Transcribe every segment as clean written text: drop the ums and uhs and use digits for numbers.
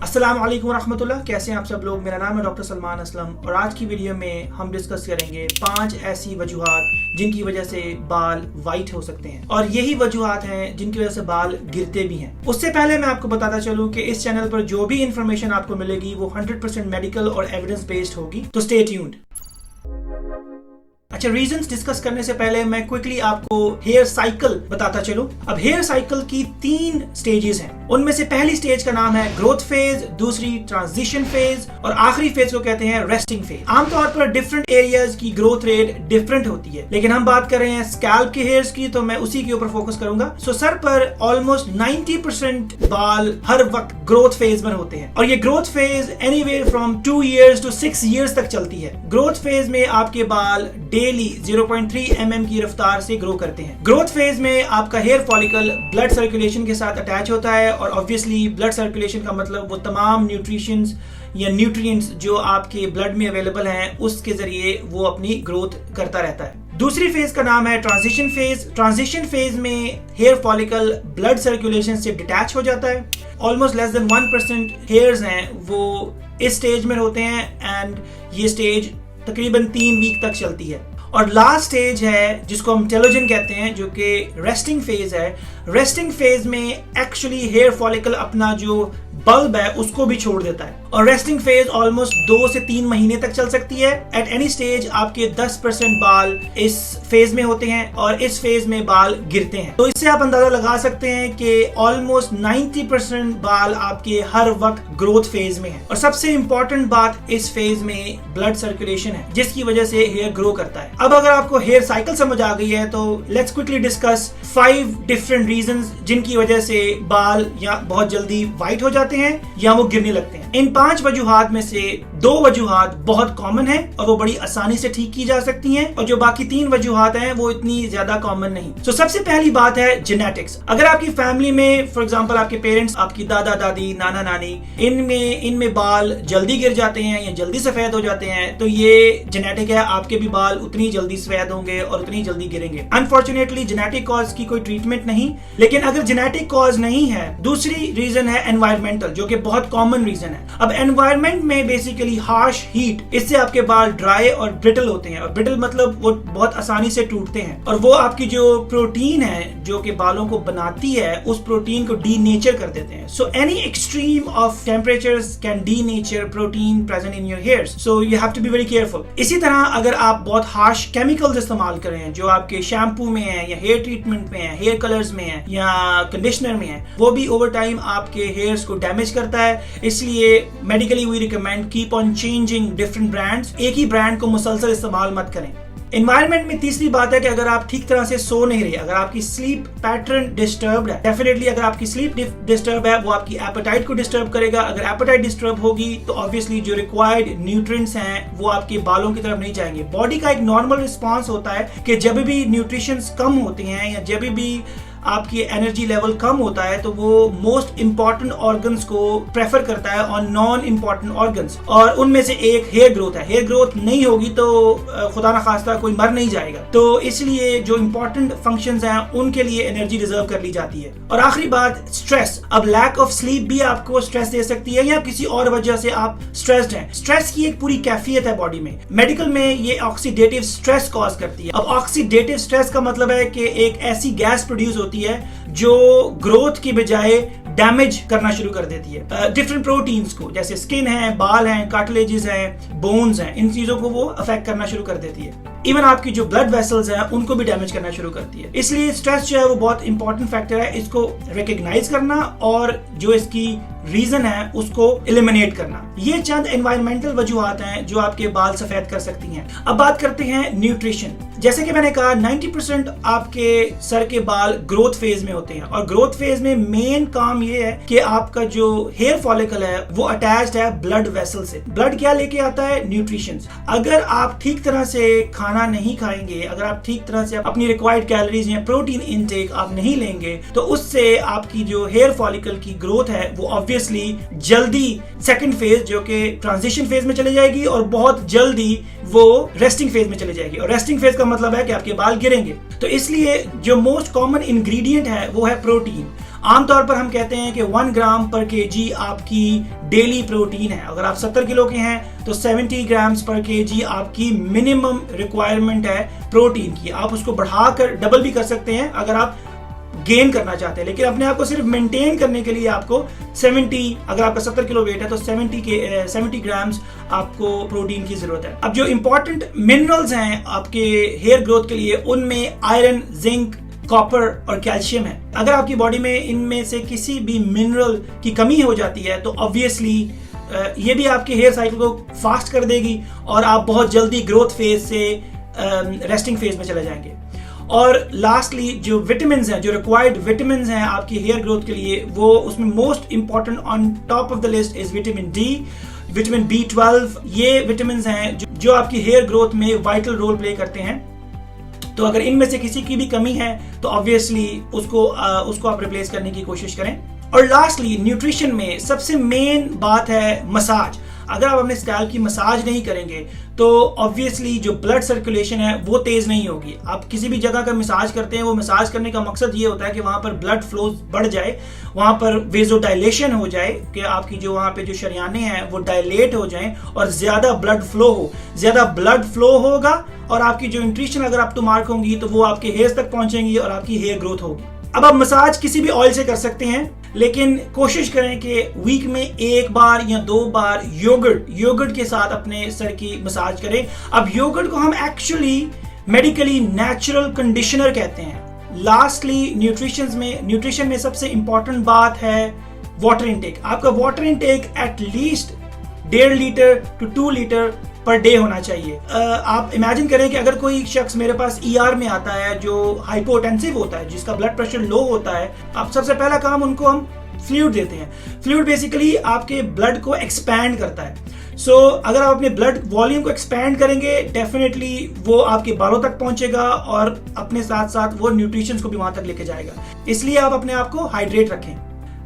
अस्सलाम वालेकुम रहमतुल्लाह। कैसे हैं आप सब लोग। मेरा नाम है डॉक्टर सलमान असलम और आज की वीडियो में हम डिस्कस करेंगे 5 ऐसी वजूहात जिनकी वजह से बाल वाइट हो सकते हैं और यही वजूहात हैं जिनकी वजह से बाल गिरते भी हैं। उससे पहले मैं आपको बताता चलूं कि इस चैनल पर जो भी इंफॉर्मेशन आपको मिलेगी वो 100% मेडिकल और एविडेंस बेस्ड होगी, तो स्टे ट्यून्ड। अच्छा, रीजंस डिस्कस करने से पहले मैं क्विकली आपको हेयर साइकिल बताता चलूं। अब हेयर साइकिल की 3 स्टेजेस हैं। उनमें से पहली स्टेज का नाम है ग्रोथ फेज, दूसरी ट्रांजिशन फेज और आखिरी फेज को कहते हैं रेस्टिंग फेज। आमतौर पर डिफरेंट एरियाज की ग्रोथ रेट डिफरेंट होती है, लेकिन हम बात कर रहे हैं स्कैल्प के हेयर्स की, तो मैं उसी के ऊपर फोकस करूंगा। सो सर पर ऑलमोस्ट 90% बाल हर वक्त ग्रोथ फेज में होते हैं और ये growth phase anywhere from 2 years to 6 years तक चलती है। ग्रोथ फेज में आपके बाल डेली 0.3 mm की रफ्तार से ग्रो करते हैं। ग्रोथ फेज में आपका हेयर फॉलिकल ब्लड सर्कुलेशन के साथ अटैच होता है और ऑब्वियसली ब्लड सर्कुलेशन का मतलब वो तमाम न्यूट्रिशंस या न्यूट्रिएंट्स जो आपके ब्लड में अवेलेबल हैं उसके जरिए वो अपनी ग्रोथ करता रहता है। दूसरी फेज का नाम है ट्रांजिशन फेज। ट्रांजिशन फेज में हेयर फॉलिकल ब्लड सर्कुलेशन से डिटैच हो जाता है। ऑलमोस्ट लेस देन 1% हेयर्स हैं वो इस स्टेज में होते हैं एंड ये स्टेज तकरीबन 3 वीक तक चलती है। और लास्ट स्टेज है जिसको हम टेलोजन कहते हैं, जो कि रेस्टिंग फेज है। रेस्टिंग फेज में एक्चुअली हेयर फॉलिकल अपना जो बल्ब है उसको भी छोड़ देता है और रेस्टिंग फेज ऑलमोस्ट 2 से 3 महीने तक चल सकती है। एट एनी स्टेज आपके 10% बाल इस फेज में होते हैं और इस फेज में बाल गिरते हैं। तो इससे आप अंदाजा लगा सकते हैं कि ऑलमोस्ट 90% बाल आपके हर वक्त ग्रोथ फेज में है। और सबसे इंपॉर्टेंट बात इस फेज में ब्लड सर्कुलेशन है जिसकी वजह से हेयर ग्रो करता है। अब अगर आपको हेयर साइकिल समझ आ गई है तो let's quickly discuss 5 different reasons जिनकी वजह से बाल या बहुत जल्दी व्हाइट हो जाते हैं या वो गिरने लगते हैं। इन 5 वजूहात में से 2 वजूहात बहुत कॉमन है और वो बड़ी आसानी से ठीक की जा सकती हैं और जो बाकी 3 वजूहात हैं वो इतनी ज्यादा कॉमन नहीं। तो सबसे पहली बात है जेनेटिक्स। अगर आपकी फैमिली में फॉर एग्जांपल आपके पेरेंट्स, आपकी दादा दादी, नाना नानी, इनमें बाल जल्दी गिर जाते हैं या जल्दी सफेद हो जाते हैं तो ये जेनेटिक है। आपके भी बाल उतनी जल्दी सफेद होंगे और उतनी जल्दी गिरेंगे। अनफॉर्चुनेटली जेनेटिक कॉज की कोई ट्रीटमेंट नहीं, लेकिन अगर जेनेटिक कॉज नहीं है, दूसरी रीजन है एनवायरमेंटल, जो कि बहुत कॉमन रीजन है। अब एनवायरनमेंट में बेसिकली हार्श हीट, इससे आपके बाल ड्राई और ब्रिटल होते हैं और ब्रिटल मतलब वो बहुत आसानी से टूटते हैं और वो आपकी जो प्रोटीन है जो कि बालों को बनाती है उस प्रोटीन को डीनेचर कर देते हैं। So any extreme of temperatures can denature protein present in your hairs, so you have to be very careful. इसी तरह अगर आप बहुत हार्श केमिकल्स इस्तेमाल कर रहे हैं जो आपके शैम्पू में है या हेयर ट्रीटमेंट में है, हेयर कलर्स में है या कंडीशनर में है, वो भी ओवर टाइम आपके हेयर्स को डैमेज करता है। इसलिए medically we recommend keep on changing different brands. एक ही ब्रांड को मुसलसल इस्तेमाल मत करें। एनवायरनमेंट में तीसरी बात है कि अगर आप ठीक तरह से सो नहीं रहे, अगर आपकी स्लीप पैटर्न डिस्टर्ब्ड है, डेफिनेटली अगर आपकी स्लीप डिस्टर्ब है वो आपकी एपेटाइट को डिस्टर्ब करेगा। अगर एपेटाइट डिस्टर्ब होगी तो ऑब्वियसली जो रिक्वायर्ड न्यूट्रिएंट्स हैं वो आपके बालों की तरफ नहीं जाएंगे। बॉडी का एक नॉर्मल रिस्पॉन्स होता है कि जब भी न्यूट्रिशंस कम होते हैं या जब भी आपकी एनर्जी लेवल कम होता है तो वो मोस्ट इंपॉर्टेंट ऑर्गन्स को प्रेफर करता है और नॉन इंपॉर्टेंट ऑर्गन्स, और उनमें से एक हेयर ग्रोथ है। हेयर ग्रोथ नहीं होगी तो खुदा ना खास्ता कोई मर नहीं जाएगा, तो इसलिए जो इंपॉर्टेंट फंक्शंस हैं उनके लिए एनर्जी रिजर्व कर ली जाती है। और आखिरी बात स्ट्रेस। अब लैक ऑफ स्लीप भी आपको स्ट्रेस दे सकती है या किसी और वजह से आप स्ट्रेस्ड हैं। स्ट्रेस की एक पूरी कैफियत है बॉडी में। मेडिकल में ये ऑक्सीडेटिव स्ट्रेस कॉज करती है। अब ऑक्सीडेटिव स्ट्रेस का मतलब है कि एक ऐसी गैस प्रोड्यूस होती है जो ग्रोथ की बजाय डैमेज करना शुरू कर देती है डिफरेंट प्रोटीन्स को, जैसे स्किन है, बाल हैं, कार्टिलेजेस हैं, बोन्स हैं, इन चीजों को वो अफेक्ट करना शुरू कर देती है। इवन आपकी जो ब्लड वेसल्स हैं उनको भी डैमेज करना शुरू करती है। इसलिए स्ट्रेस जो है वो बहुत इंपॉर्टेंट फैक्टर है। इसको रिकॉग्नाइज करना और जो इसकी रीजन है उसको एलिमिनेट करना। ये चंद एनवायरमेंटल वजूहात हैं जो आपके बाल सफेद कर सकती हैं। अब बात करते हैं न्यूट्रिशन। जैसे कि मैंने कहा 90% आपके सर के बाल ग्रोथ फेज में होते हैं और ग्रोथ फेज में मेन काम ये है कि आपका जो हेयर फॉलिकल है वो अटैच्ड है ब्लड वेसल से। ब्लड क्या लेके आता है? न्यूट्रिशन। अगर आप ठीक तरह से खाना नहीं खाएंगे, अगर आप ठीक तरह से अपनी रिक्वायर्ड कैलोरीज या प्रोटीन इनटेक आप नहीं लेंगे तो उससे आपकी जो हेयर फॉलिकल की ग्रोथ है वो ऑब्वियसली जल्दी सेकंड फेज जो कि ट्रांजिशन फेज में चली जाएगी और बहुत जल्दी वो रेस्टिंग फेज में चली जाएगी। और रेस्टिंग फेज का मतलब है कि आपके बाल गिरेंगे। तो इसलिए जो मोस्ट कॉमन इंग्रेडिएंट है वो है प्रोटीन। आमतौर पर हम कहते हैं कि 1 ग्राम पर केजी आपकी डेली प्रोटीन है। अगर आप 70 किलो के हैं तो 70 ग्राम्स पर केजी आपकी मिनिमम रिक्वायरमेंट है प्रोटीन की। आप उसको बढ़ाकर डबल भी कर सकते हैं अगर आप गेन करना चाहते हैं, लेकिन अपने आप को सिर्फ मेंटेन करने के लिए आपको 70, अगर आपका 70 किलो वेट है तो 70 ग्राम्स आपको प्रोटीन की जरूरत है। अब जो इंपॉर्टेंट मिनरल्स हैं आपके हेयर ग्रोथ के लिए, उनमें आयरन, जिंक, कॉपर और कैल्शियम है। अगर आपकी बॉडी में इनमें से किसी भी मिनरल की कमी हो जाती है तो ऑब्वियसली ये भी आपके हेयर साइकिल को फास्ट कर देगी और आप बहुत जल्दी ग्रोथ फेज से रेस्टिंग फेज में चले जाएंगे। और लास्टली जो विटामिन हैं, जो रिक्वायर्ड विटामिन हैं आपकी हेयर ग्रोथ के लिए, वो उसमें most important on top of the list is vitamin D, vitamin B12। ये विटामिन हैं जो आपकी हेयर ग्रोथ में वाइटल रोल प्ले करते हैं। तो अगर इनमें से किसी की भी कमी है तो ऑब्वियसली उसको आप रिप्लेस करने की कोशिश करें। और लास्टली न्यूट्रिशन में सबसे मेन बात है मसाज। अगर आप अपने स्कैल्प की मसाज नहीं करेंगे तो ऑब्वियसली जो ब्लड सर्कुलेशन है वो तेज नहीं होगी। आप किसी भी जगह का मसाज करते हैं, वो मसाज करने का मकसद ये होता है कि वहां पर ब्लड फ्लो बढ़ जाए, वहां पर वेजोडाइलेशन हो जाए, कि आपकी जो वहां पे जो शरियाने हैं वो डायलेट हो जाएं और ज्यादा ब्लड फ्लो हो। ज्यादा ब्लड फ्लो होगा और आपकी जो न्यूट्रिशन अगर आप तो मार्क होंगी तो वो आपके हेयर तक पहुंचेंगी और आपकी हेयर ग्रोथ होगी। अब आप मसाज किसी भी ऑयल से कर सकते हैं, लेकिन कोशिश करें कि वीक में 1 बार या 2 बार योगर्ट के साथ अपने सर की मसाज करें। अब योगर्ट को हम एक्चुअली मेडिकली नेचुरल कंडीशनर कहते हैं। लास्टली न्यूट्रिशन में सबसे इंपॉर्टेंट बात है वाटर इनटेक। आपका water intake at least 1.5 litre to 2 litre per day होना चाहिए। आप इमेजिन करें कि अगर कोई शख्स मेरे पास ER में आता है जो हाइपोटेंसिव होता है, जिसका ब्लड प्रेशर लो होता है, आप सबसे पहला काम उनको हम फ्लूइड देते हैं। फ्लूइड बेसिकली आपके ब्लड को एक्सपैंड करता है। सो अगर आप अपने ब्लड वॉल्यूम को एक्सपैंड करेंगे, डेफिनेटली वो आपके बालों तक पहुंचेगा और अपने साथ साथ वो न्यूट्रिशन को भी वहां तक लेके जाएगा। इसलिए आप अपने आप को हाइड्रेट रखें।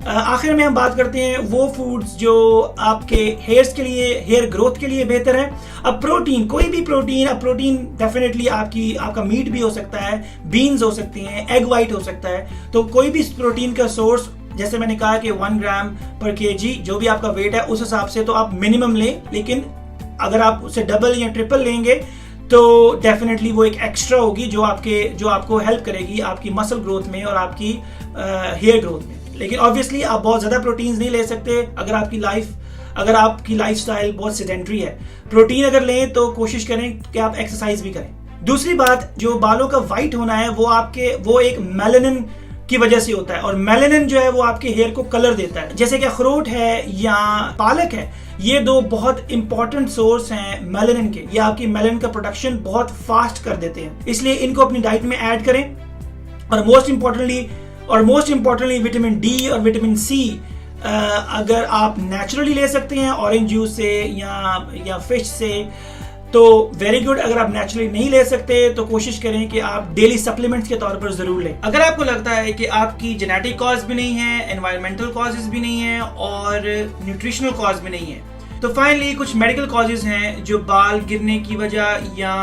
आखिर में हम बात करते हैं वो फूड्स जो आपके हेयर्स के लिए, हेयर ग्रोथ के लिए बेहतर है। अब प्रोटीन, कोई भी प्रोटीन, अब प्रोटीन डेफिनेटली आपका मीट भी हो सकता है, बीन्स हो सकती हैं, एग वाइट हो सकता है। तो कोई भी प्रोटीन का सोर्स, जैसे मैंने कहा कि 1 ग्राम पर केजी जो भी आपका वेट है उस हिसाब से तो आप मिनिमम लें, लेकिन अगर आप उसे डबल या ट्रिपल लेंगे तो डेफिनेटली वो एक एक्स्ट्रा होगी जो आपको हेल्प करेगी आपकी मसल ग्रोथ में और आपकी हेयर ग्रोथ में। लेकिन ऑब्वियसली आप बहुत ज्यादा प्रोटीन्स नहीं ले सकते अगर आपकी लाइफस्टाइल बहुत सेडेंटरी है। प्रोटीन अगर लें तो कोशिश करें कि आप एक्सरसाइज भी करें। दूसरी बात, जो बालों का वाइट होना है वो एक मेलानिन की वजह से होता है, और मेलानिन जो है वो आपके हेयर को कलर देता है। जैसे कि अखरोट है या पालक है, ये 2 बहुत इंपॉर्टेंट सोर्स हैं मेलानिन के। ये आपकी मेलानिन का प्रोडक्शन बहुत फास्ट कर देते हैं, इसलिए इनको अपनी डाइट में ऐड करें। और मोस्ट इंपॉर्टेंटली विटामिन डी और विटामिन सी अगर आप नेचुरली ले सकते हैं ऑरेंज जूस से या फिश से तो वेरी गुड। अगर आप नेचुरली नहीं ले सकते तो कोशिश करें कि आप डेली सप्लीमेंट्स के तौर पर जरूर लें। अगर आपको लगता है कि आपकी जेनेटिक कॉज भी नहीं है, एनवायरमेंटल कॉजेज भी नहीं है और न्यूट्रिशनल कॉज भी नहीं है, तो फाइनली कुछ मेडिकल कॉजेज हैं जो बाल गिरने की वजह या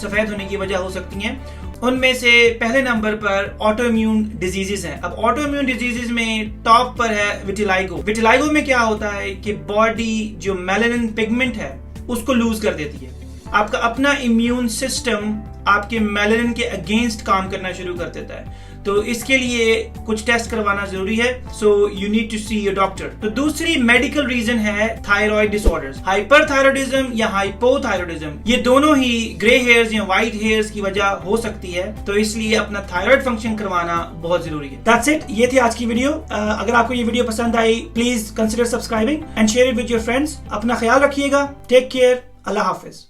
सफेद होने की वजह हो सकती हैं। उनमें से पहले नंबर पर ऑटो इम्यून डिजीजेस हैं। अब ऑटो इम्यून डिजीजेस में टॉप पर है विटिलाइगो। विटिलाइगो में क्या होता है कि बॉडी जो मेलानिन पिगमेंट है उसको लूज कर देती है। आपका अपना इम्यून सिस्टम आपके मेलानिन के अगेंस्ट काम करना शुरू कर देता है, तो इसके लिए कुछ टेस्ट करवाना जरूरी है। So you need to see your doctor. तो दूसरी मेडिकल रीजन है थायराइड डिसऑर्डर्स। हाइपरथायराइडिज्म या हाइपोथायराइडिज्म, ये दोनों ही ग्रे हेयर्स या व्हाइट हेयर्स की वजह हो सकती है, तो इसलिए अपना थायराइड फंक्शन करवाना बहुत जरूरी है। दैट्स इट, ये थी आज की वीडियो। अगर आपको ये वीडियो पसंद आई, please consider subscribing and share it with your friends. अपना ख्याल रखिएगा। Take care. अल्लाह हाफिज।